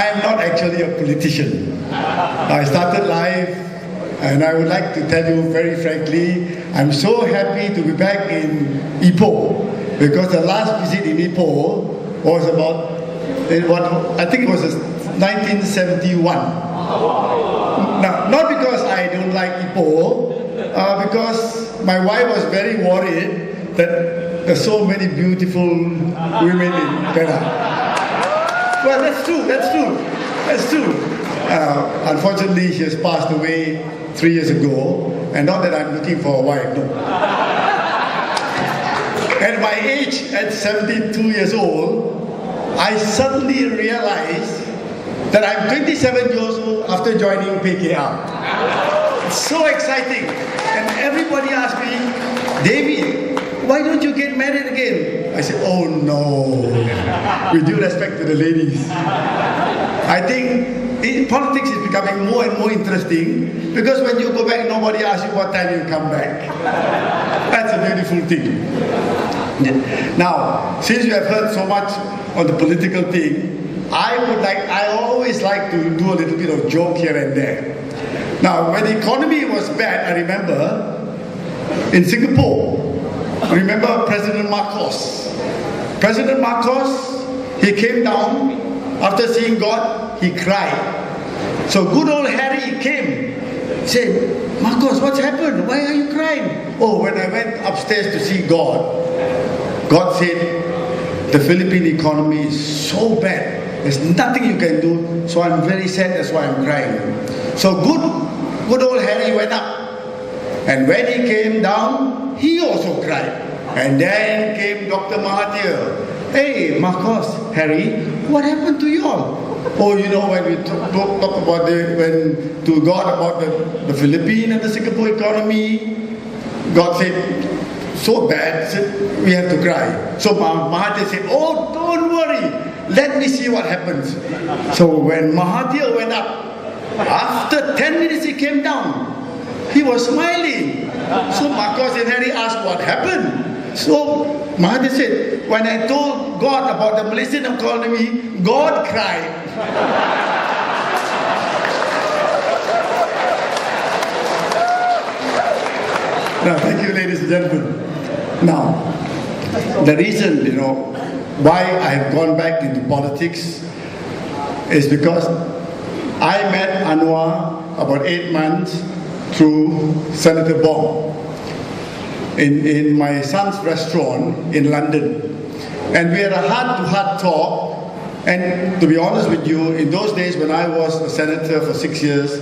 I am not actually a politician. I started life, and I would like to tell you very frankly, I'm so happy to be back in Ipoh, because the last visit in Ipoh was I think it was 1971. Now, not because I don't like Ipoh, because my wife was very worried that there's so many beautiful women in Perak. Well, that's true. Unfortunately, she has passed away 3 years ago, and not that I'm looking for a wife, no. At my age, at 72 years old, I suddenly realized that I'm 27 years old after joining PKR. It's so exciting. And everybody asked me, David, why don't you get married again? I said, oh no, with due respect to the ladies. I think politics is becoming more and more interesting, because when you go back, nobody asks you what time you come back. That's a beautiful thing. Now, since you have heard so much on the political thing, I always like to do a little bit of joke here and there. Now, when the economy was bad, I remember in Singapore, remember President Marcos? President Marcos, he came down, after seeing God, he cried. So good old Harry came, said, Marcos, what's happened? Why are you crying? Oh, when I went upstairs to see God, God said, the Philippine economy is so bad, there's nothing you can do, so I'm very sad, that's why I'm crying. So good old Harry went up. And when he came down, he also cried. And then came Dr. Mahathir. Hey, Marcos, Harry, what happened to you all? Oh, you know, when we talk about to God about the Philippine and the Singapore economy, God said, so bad, said, we have to cry. So Mahathir said, oh, don't worry, let me see what happens. So when Mahathir went up, after 10 minutes he came down. He was smiling. So Marcos and Harry asked what happened. So Mahathir said, when I told God about the Malaysian economy, God cried. Now, thank you, ladies and gentlemen. Now, the reason, why I have gone back into politics is because I met Anwar about 8 months through Senator Bong in my son's restaurant in London. And we had a heart-to-heart talk. And to be honest with you, in those days when I was a senator for 6 years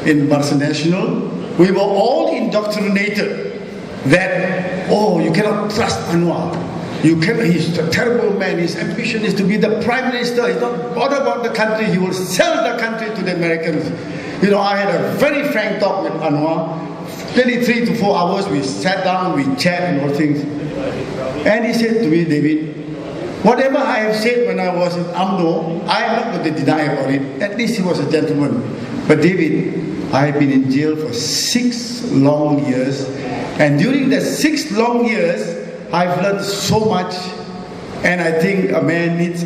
in Bangsa Nasional, we were all indoctrinated that, oh, you cannot trust Anwar. He's a terrible man. His ambition is to be the Prime Minister. He's not bothered about the country. He will sell the country to the Americans. I had a very frank talk with Anwar. Nearly 3 to 4 hours, we sat down, we chat and all things. And he said to me, David, whatever I have said when I was in UMNO, I am not going to deny about it. At least he was a gentleman. But David, I have been in jail for 6 long years. And during the 6 long years, I've learned so much, and I think a man needs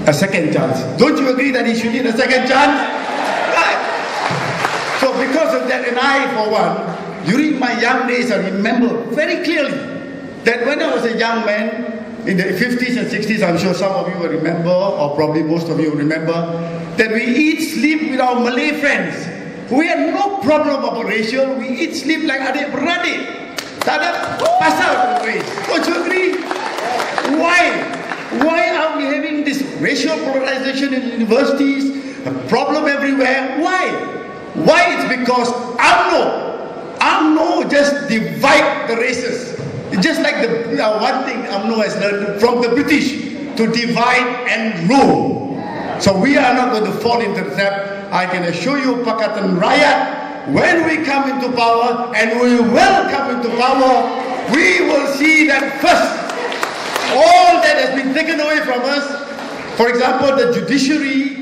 a second chance. Don't you agree that he should need a second chance? Right. So because of that, and I, for one, during my young days, I remember very clearly that when I was a young man, in the 50s and 60s, I'm sure some of you will remember, or probably most of you will remember, that we eat, sleep with our Malay friends. We had no problem about racial, we eat, sleep like adik-beradik. Tak ada pasal for race. Don't you agree? Why are we having this racial polarization in universities? A problem everywhere. Why? It's because UMNO just divide the races. It's just like the one thing UMNO has learned from the British, to divide and rule. So we are not going to fall into the trap. I can assure you, Pakatan Rakyat, when we come into power, and we will come into power, we will see that first, all that has been taken away from us, for example, the judiciary,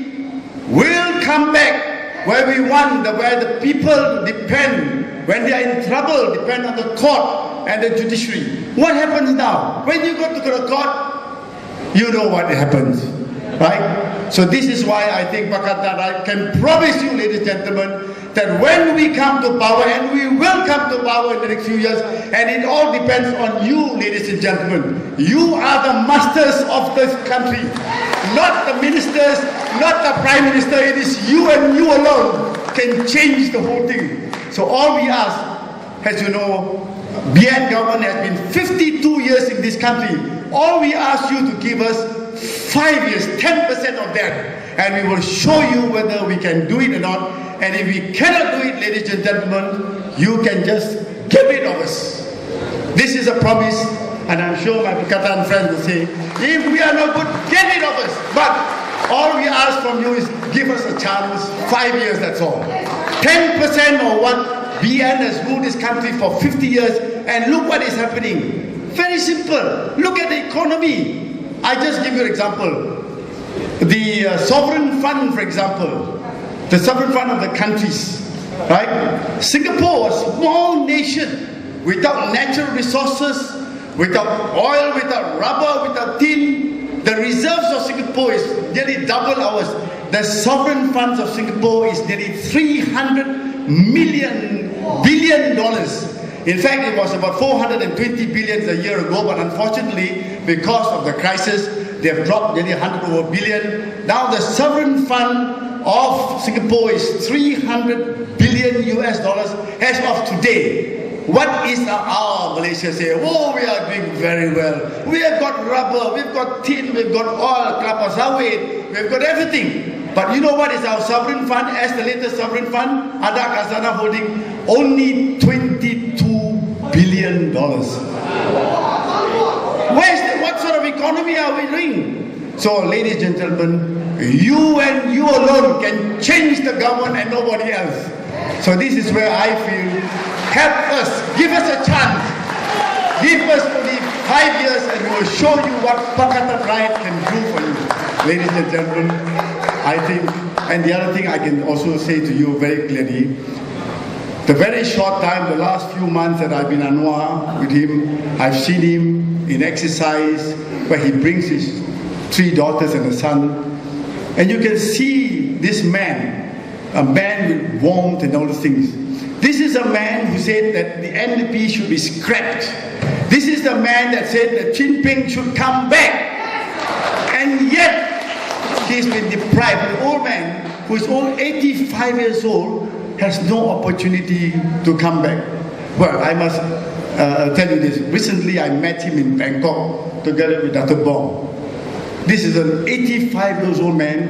will come back where we want, where the people depend, when they are in trouble, depend on the court and the judiciary. What happens now? When you go to the court, you know what happens. right? So this is why I think Pakatan Rakyat can promise you, ladies and gentlemen, that when we come to power, and we will come to power in the next few years, and it all depends on you, ladies and gentlemen. You are the masters of this country, not the ministers, not the Prime Minister. It is you and you alone can change the whole thing. So all we ask, as you know, BN government has been 52 years in this country. All we ask you to give us 5 years, 10% of that, and we will show you whether we can do it or not. And if we cannot do it, ladies and gentlemen, you can just get rid of us. This is a promise, and I'm sure my Pakatan friends will say, if we are not good, get rid of us. But all we ask from you is give us a chance, 5 years, that's all. 10% of what BN has ruled this country for 50 years, and look what is happening. Very simple. Look at the economy. I just give you an example. The sovereign fund, for example, the sovereign fund of the countries, right? Singapore, a small nation, without natural resources, without oil, without rubber, without tin. The reserves of Singapore is nearly double ours. The sovereign funds of Singapore is nearly $300 billion. In fact, it was about 420 billion a year ago, but unfortunately, because of the crisis, they have dropped nearly 100 billion. Now the sovereign fund of Singapore is 300 billion US dollars as of today. What is our Malaysia say? Oh, we are doing very well. We have got rubber, we've got tin, we've got oil, kelapa sawit, we've got everything. But you know what is our sovereign fund? As the latest sovereign fund, Ada Khazanah holding only $22 billion. What sort of economy are we doing? So, ladies and gentlemen, you and you alone can change the government and nobody else. So this is where I feel, help us, give us a chance. Give us only 5 years and we will show you what Pakatan Rakyat can do for you. Ladies and gentlemen, I think, and the other thing I can also say to you very clearly, the very short time, the last few months that I've been Anwar with him, I've seen him in exercise where he brings his 3 daughters and a son, and you can see this man, a man with warmth and all those things. This is a man who said that the NDP should be scrapped. This is the man that said that Chin Peng should come back. And yet, he's been deprived. An old man who is old, 85 years old, has no opportunity to come back. Well, I must tell you this. Recently, I met him in Bangkok together with Datuk Bong. This is an 85 years old man,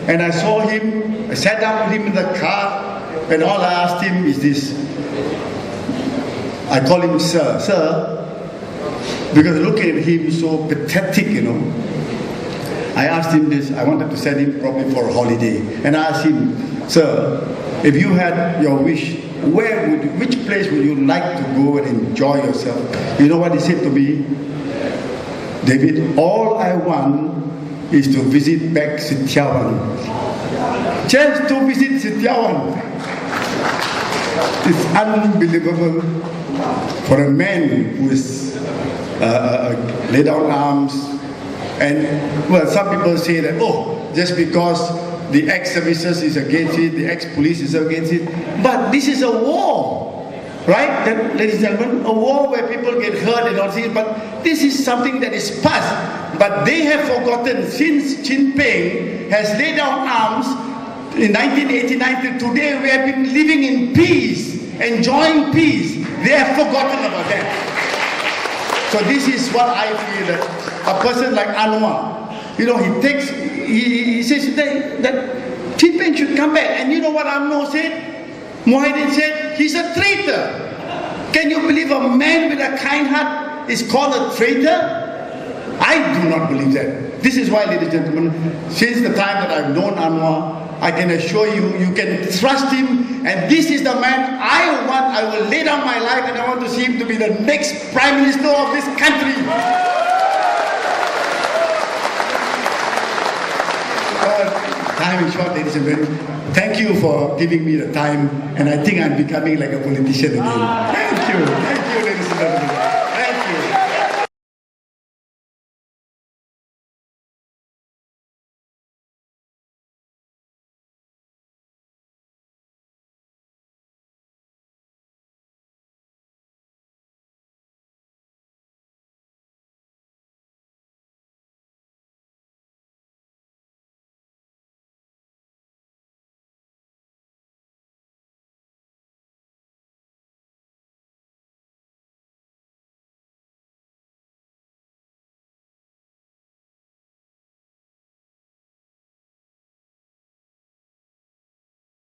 and I saw him, I sat down with him in the car, and all I asked him is this. I call him Sir. Sir, because look at him, so pathetic, you know. I asked him this, I wanted to send him probably for a holiday, and I asked him, Sir, if you had your wish, which place would you like to go and enjoy yourself? You know what he said to me? David, all I want is to visit back Sitiawan. Chance to visit Sitiawan. It's unbelievable for a man who is laid down arms. And well, some people say that, oh, just because the ex-services is against it, the ex-police is against it. But this is a war, right? That, ladies and gentlemen, a war where people get hurt and all things. But this is something that is past. But they have forgotten since Chin Peng has laid down arms in 1989 till today, we have been living in peace, enjoying peace. They have forgotten about that. So this is what I feel, that a person like Anwar, you know, he says that Chin Peng should come back. And you know what Amno said? Muhyiddin said, he's a traitor. Can you believe a man with a kind heart is called a traitor? I do not believe that. This is why, ladies and gentlemen, since the time that I've known Anwar, I can assure you, you can trust him, and this is the man I want. I will lay down my life, and I want to see him to be the next Prime Minister of this country. Time is short, ladies and gentlemen. Thank you for giving me the time, and I think I'm becoming like a politician again. Thank you.